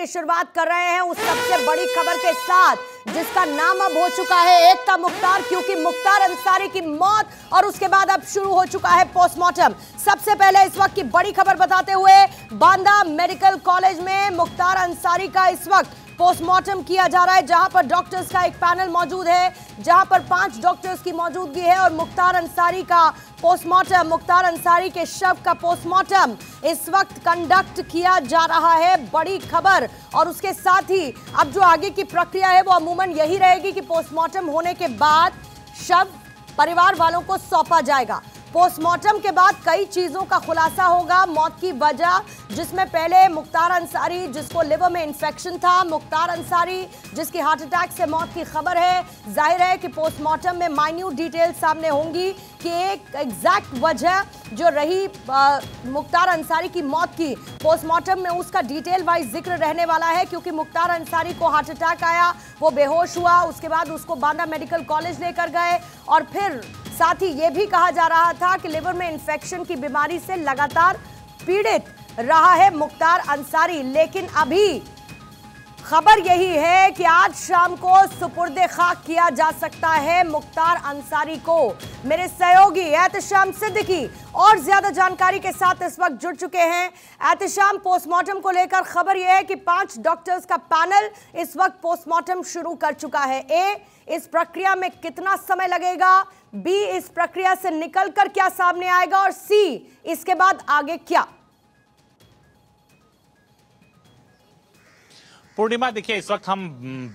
की शुरुआत कर रहे हैं उस सबसे बड़ी खबर के साथ जिसका नाम अब हो चुका है एकता मुख्तार, क्योंकि मुख्तार अंसारी की मौत और उसके बाद अब शुरू हो चुका है पोस्टमार्टम। सबसे पहले इस वक्त की बड़ी खबर बताते हुए बांदा मेडिकल कॉलेज में मुख्तार अंसारी का इस वक्त पोस्टमार्टम किया जा रहा है, जहां पर डॉक्टर्स का एक पैनल मौजूद है, जहां पर 5 डॉक्टर्स की मौजूदगी है और मुख्तार अंसारी का पोस्टमार्टम, मुख्तार अंसारी के शव का पोस्टमार्टम इस वक्त कंडक्ट किया जा रहा है। बड़ी खबर। और उसके साथ ही अब जो आगे की प्रक्रिया है वो अमूमन यही रहेगी कि पोस्टमार्टम होने के बाद शव परिवार वालों को सौंपा जाएगा। पोस्टमार्टम के बाद कई चीजों का खुलासा होगा। मौत की वजह, जिसमें पहले मुख्तार अंसारी जिसको लिवर में इंफेक्शन था, मुख्तार अंसारी जिसकी हार्ट अटैक से मौत की खबर है। जाहिर है कि पोस्टमार्टम में माइन्यूट डिटेल सामने होंगी कि एक एग्जैक्ट वजह जो रही मुख्तार अंसारी की मौत की, पोस्टमार्टम में उसका डिटेल वाइज जिक्र रहने वाला है, क्योंकि मुख्तार अंसारी को हार्ट अटैक आया, वो बेहोश हुआ, उसके बाद उसको बांदा मेडिकल कॉलेज लेकर गए और फिर साथ ही यह भी कहा जा रहा था कि लिवर में इंफेक्शन की बीमारी से लगातार पीड़ित रहा है मुख्तार अंसारी। लेकिन अभी खबर यही है कि आज शाम को सुपुर्दे खाक किया जा सकता है मुख्तार अंसारी को। मेरे सहयोगी एहतशाम सिद्दीकी और ज्यादा जानकारी के साथ इस वक्त जुड़ चुके हैं। एहतशाम, पोस्टमार्टम को लेकर खबर यह है कि 5 डॉक्टर्स का पैनल इस वक्त पोस्टमार्टम शुरू कर चुका है। इस प्रक्रिया में कितना समय लगेगा, बी, इस प्रक्रिया से निकलकर क्या सामने आएगा और सी, इसके बाद आगे क्या? पूर्णिमा, देखिए इस वक्त हम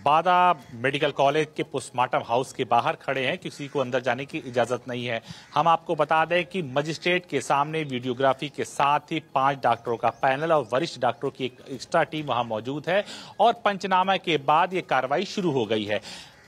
बांदा मेडिकल कॉलेज के पोस्टमार्टम हाउस के बाहर खड़े हैं, किसी को अंदर जाने की इजाजत नहीं है। हम आपको बता दें कि मजिस्ट्रेट के सामने वीडियोग्राफी के साथ ही 5 डॉक्टरों का पैनल और वरिष्ठ डॉक्टरों की एक एक्स्ट्रा टीम वहां मौजूद है और पंचनामा के बाद ये कार्रवाई शुरू हो गई है।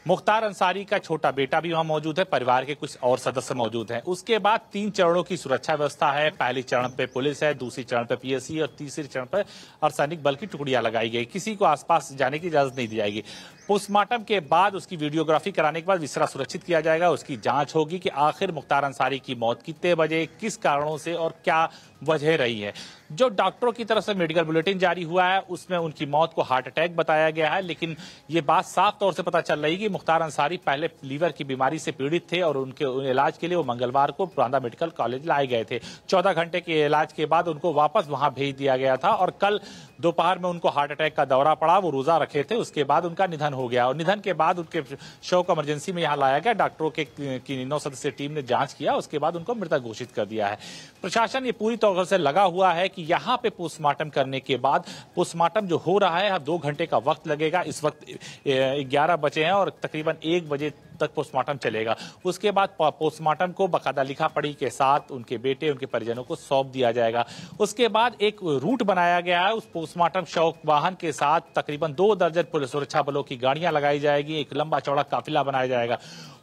मुख्तार अंसारी का छोटा बेटा भी वहां मौजूद है, परिवार के कुछ और सदस्य मौजूद हैं। उसके बाद 3 चरणों की सुरक्षा व्यवस्था है। पहले चरण पे पुलिस है, दूसरी चरण पे पीएससी और तीसरे चरण पर अर्धसैनिक बल की टुकड़ियां लगाई गई। किसी को आसपास जाने की इजाजत नहीं दी जाएगी। पोस्टमार्टम के बाद उसकी वीडियोग्राफी कराने के बाद विसरा सुरक्षित किया जाएगा। उसकी जांच होगी कि आखिर मुख्तार अंसारी की मौत कितने बजे, किस कारणों से और क्या वजह रही है। जो डॉक्टरों की तरफ से मेडिकल बुलेटिन जारी हुआ है उसमें उनकी मौत को हार्ट अटैक बताया गया है, लेकिन ये बात साफ तौर से पता चल रही है कि मुख्तार अंसारी पहले लीवर की बीमारी से पीड़ित थे और उनके इलाज के लिए वो मंगलवार को बांदा मेडिकल कॉलेज लाए गए थे। 14 घंटे के इलाज के बाद उनको वापस वहां भेज दिया गया था और कल दोपहर में उनको हार्ट अटैक का दौरा पड़ा। वो रोजा रखे थे, उसके बाद उनका निधन हो गया और निधन के बाद उनके शव को इमरजेंसी में यहाँ लाया गया। डॉक्टरों की 9 सदस्यीय टीम ने जांच किया, उसके बाद उनको मृतक घोषित कर दिया है। प्रशासन ये पूरी तौर से लगा हुआ है कि यहाँ पे पोस्टमार्टम करने के बाद, पोस्टमार्टम जो हो रहा है 2 घंटे का वक्त लगेगा। इस वक्त 11 बजे हैं और तकरीबन 1 बजे तक पोस्टमार्टम चलेगा। उसके बाद पोस्टमार्टम को बकायदा लिखा पढ़ी के साथ उनके बेटे, उनके परिजनों को सौंप दिया जाएगा। उसके बाद एक रूट बनाया गया है, उस पोस्टमार्टम शव वाहन के साथ तकरीबन 2 दर्जन पुलिस सुरक्षा बलों की गाड़ियां लगाई जाएगी। एक लंबा चौड़ा काफिला बनाया जाएगा।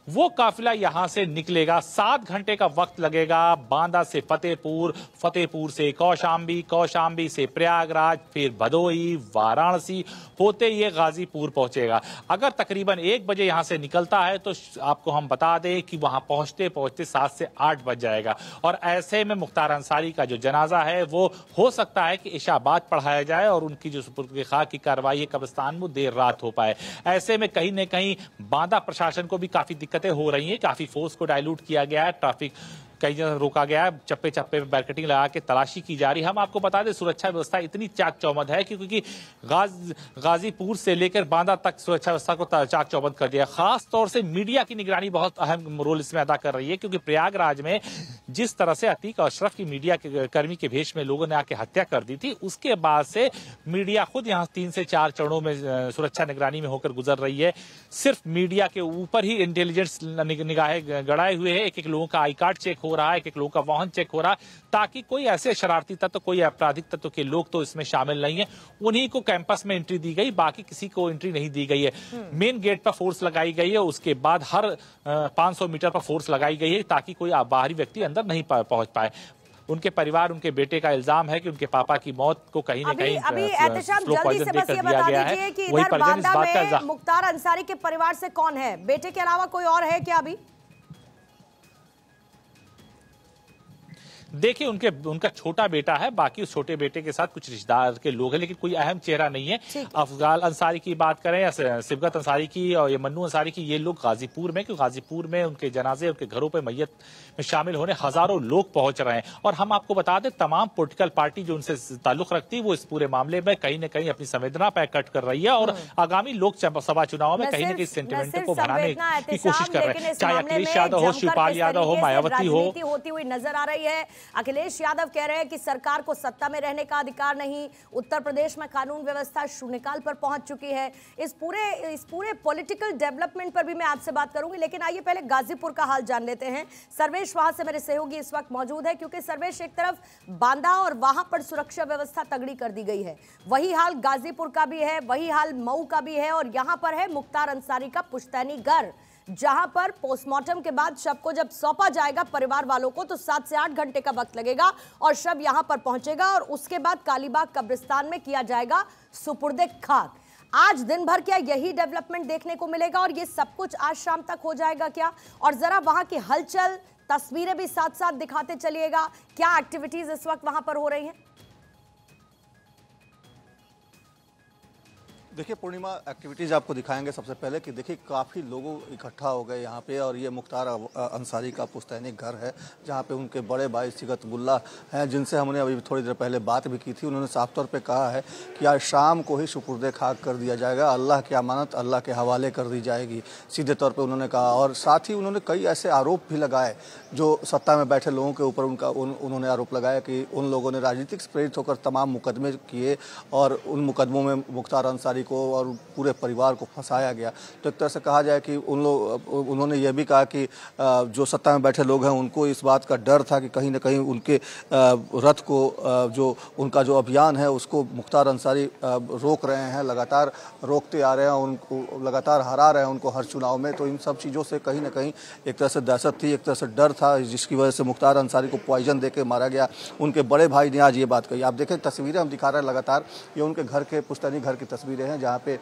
वो काफिला यहां से निकलेगा। 7 घंटे का वक्त लगेगा। बांदा से फतेहपुर, फतेहपुर से कौशाम्बी, कौशाम्बी से प्रयागराज, फिर भदोही, वाराणसी होते ये गाजीपुर पहुंचेगा। अगर तकरीबन 1 बजे यहां से निकलता है तो आपको हम बता दें कि वहां पहुंचते पहुंचते 7 से 8 बज जाएगा और ऐसे में मुख्तार अंसारी का जो जनाजा है वो हो सकता है कि इशा बाद पढ़ाया जाए और उनकी जो सुपुर्द खाक की कार्रवाई है कब्रिस्तान में देर रात हो पाए। ऐसे में कहीं न कहीं बांदा प्रशासन को भी काफी दिक्कतें हो रही हैं। काफी फोर्स को डायलूट किया गया है, ट्रैफिक कई जगह रोका गया है, चप्पे चप्पे पे बैरिकेडिंग लगा के तलाशी की जा रही है। हम आपको बता दें सुरक्षा व्यवस्था इतनी चाक चौबंद है क्योंकि गाजीपुर से लेकर बांदा तक सुरक्षा व्यवस्था को चाक चौबंद कर दिया। खास तौर से मीडिया की निगरानी बहुत अहम रोल इसमें अदा कर रही है, क्योंकि प्रयागराज में जिस तरह से अतीक अशरफ की मीडिया के कर्मी के भेष में लोगों ने आके हत्या कर दी थी, उसके बाद से मीडिया खुद यहाँ 3 से 4 चरणों में सुरक्षा निगरानी में होकर गुजर रही है। सिर्फ मीडिया के ऊपर ही इंटेलिजेंस निगाहें गड़ाए हुए है। एक लोगों का आई कार्ड चेक हो रहा है, एक लोगों का वाहन चेक हो रहा है, ताकि कोई ऐसे शरारती तत्व, कोई आपराधिक तत्व के लोग तो इसमें शामिल नहीं है। उन्हीं को कैंपस में एंट्री दी गई, बाकी किसी को एंट्री नहीं दी गई है। मेन गेट पर फोर्स लगाई गई है, उसके बाद हर 500 मीटर पर फोर्स लगाई गई है ताकि कोई बाहरी व्यक्ति अंदर नहीं पहुंच पाए। उनके परिवार, उनके बेटे का इल्जाम है कि उनके पापा की मौत को कहीं न कहीं स्लो पॉइजन देकर दिया गया है। वही परिजन इस बात का मुख्तार अंसारी के परिवार से कौन है? बेटे के अलावा कोई और है क्या अभी? देखिए उनका छोटा बेटा है, बाकी उस छोटे बेटे के साथ कुछ रिश्तेदार के लोग हैं, लेकिन कोई अहम चेहरा नहीं है। अफजाल अंसारी की बात करें या सिबगत अंसारी की और ये मन्नू अंसारी की, ये लोग गाजीपुर में, क्योंकि गाजीपुर में उनके जनाजे, उनके घरों पे मैयत में शामिल होने हजारों लोग पहुंच रहे हैं। और हम आपको बता दें, तमाम पॉलिटिकल पार्टी जो उनसे ताल्लुक रखती है वो इस पूरे मामले में कहीं न कहीं अपनी संवेदना प्रकट कर रही है और आगामी लोकसभा चुनाव में कहीं न कहीं सेंटिमेंट को बढ़ाने की कोशिश कर रहे हैं। चाहे अखिलेश यादव हो, शिवपाल यादव हो, मायावती हो, होती हुई नजर आ रही है। अखिलेश यादव कह रहे हैं कि सरकार को सत्ता में रहने का अधिकार नहीं, उत्तर प्रदेश में कानून व्यवस्था शून्यकाल पर पहुंच चुकी है। इस पूरे पॉलिटिकल डेवलपमेंट पर भी मैं आपसे बात करूंगी, लेकिन आइए पहले गाजीपुर का हाल जान लेते हैं। सर्वेश वहां से मेरे सहयोगी इस वक्त मौजूद है, क्योंकि सर्वेश एक तरफ बांदा और वहां पर सुरक्षा व्यवस्था तगड़ी कर दी गई है, वही हाल गाजीपुर का भी है, वही हाल मऊ का भी है। और यहां पर है मुख्तार अंसारी का पुश्तैनी घर, जहां पर पोस्टमार्टम के बाद शव को जब सौंपा जाएगा परिवार वालों को तो 7 से 8 घंटे का वक्त लगेगा और शव यहां पर पहुंचेगा और उसके बाद कालीबाग कब्रिस्तान में किया जाएगा सुपुर्दे खाक। आज दिन भर क्या यही डेवलपमेंट देखने को मिलेगा और ये सब कुछ आज शाम तक हो जाएगा क्या? और जरा वहां की हलचल तस्वीरें भी साथ साथ दिखाते चलिएगा, क्या एक्टिविटीज इस वक्त वहां पर हो रही हैं? देखिए पूर्णिमा, एक्टिविटीज़ आपको दिखाएंगे। सबसे पहले कि देखिए काफ़ी लोग इकट्ठा हो गए यहाँ पे और ये मुख्तार अंसारी का पुश्तैनी घर है जहाँ पे उनके बड़े भाई सिगतुल्ला हैं, जिनसे हमने अभी थोड़ी देर पहले बात भी की थी। उन्होंने साफ तौर पे कहा है कि आज शाम को ही सुपुर्दे खाक कर दिया जाएगा, अल्लाह की अमानत अल्लाह के हवाले कर दी जाएगी, सीधे तौर पर उन्होंने कहा। और साथ ही उन्होंने कई ऐसे आरोप भी लगाए जो सत्ता में बैठे लोगों के ऊपर उन्होंने आरोप लगाया कि उन लोगों ने राजनीतिक से प्रेरित होकर तमाम मुकदमे किए और उन मुकदमों में मुख्तार अंसारी को और पूरे परिवार को फंसाया गया। तो एक तरह से कहा जाए कि उन्होंने ये भी कहा कि जो सत्ता में बैठे लोग हैं उनको इस बात का डर था कि कहीं ना कहीं उनके रथ को, जो उनका जो अभियान है उसको मुख्तार अंसारी रोक रहे हैं, लगातार रोकते आ रहे हैं, उनको लगातार हरा रहे हैं उनको हर चुनाव में। तो इन सब चीज़ों से कहीं ना कहीं एक तरह से दहशत थी, एक तरह से डर था, जिसकी वजह से मुख्तार अंसारी को पॉइजन देके मारा गया। उनके बड़े भाई ने आज ये बात कही। आप देखें तस्वीरें हम दिखा रहे हैं लगातार, ये उनके घर के पुश्तैनी घर की तस्वीरें हैं जहाँ पे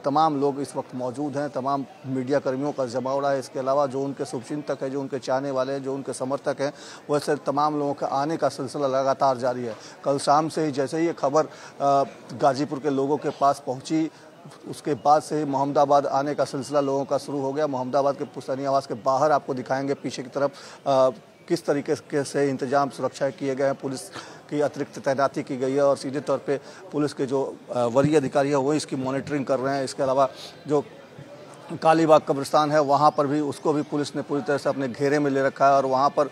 तमाम लोग इस वक्त मौजूद हैं, तमाम मीडिया कर्मियों का जमावड़ा है। इसके अलावा जो उनके शुभचिंतक हैं, जो उनके चाहने वाले हैं, जो उनके समर्थक हैं, वैसे तमाम लोगों का आने का सिलसिला लगातार जारी है। कल शाम से ही जैसे ही ये खबर गाजीपुर के लोगों के पास पहुंची, उसके बाद से ही मोहम्मदाबाद आने का सिलसिला लोगों का शुरू हो गया। मोहम्मदाबाद के पुश्तैनी आवास के बाहर आपको दिखाएंगे पीछे की तरफ किस तरीके से इंतजाम सुरक्षा किए गए हैं। पुलिस की अतिरिक्त तैनाती की गई है और सीधे तौर पे पुलिस के जो वरीय अधिकारी हैं वो इसकी मॉनिटरिंग कर रहे हैं। इसके अलावा जो कालीबाग कब्रिस्तान है वहाँ पर भी, उसको भी पुलिस ने पूरी तरह से अपने घेरे में ले रखा है और वहाँ पर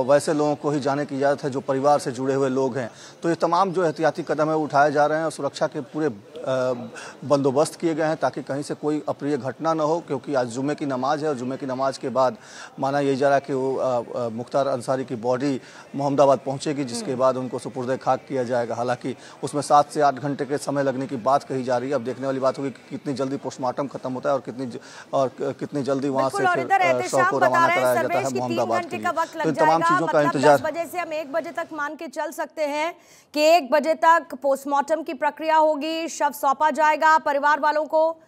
वैसे लोगों को ही जाने की इजाज़त है जो परिवार से जुड़े हुए लोग हैं। तो ये तमाम जो एहतियाती कदम है उठाए जा रहे हैं और सुरक्षा के पूरे बंदोबस्त किए गए हैं ताकि कहीं से कोई अप्रिय घटना न हो, क्योंकि आज जुमे की नमाज है और जुमे की नमाज के बाद माना यही जा रहा है कि वो मुख्तार अंसारी की बॉडी मोहम्मदाबाद पहुँचेगी, जिसके बाद उनको सुपुर्दे खाक किया जाएगा। हालाँकि उसमें 7 से 8 घंटे के समय लगने की बात कही जा रही है। अब देखने वाली बात होगी कि कितनी जल्दी पोस्टमार्टम खत्म होता है और कितनी जल्दी वहां से फिर शव को रवाना कराया जाता है मोहम्मदाबाद के लिए। तो इन तमाम चीजों का इंतजार 10 बजे से हम 1 बजे तक मान के चल सकते हैं कि 1 बजे तक पोस्टमार्टम की प्रक्रिया होगी, शव सौंपा जाएगा परिवार वालों को।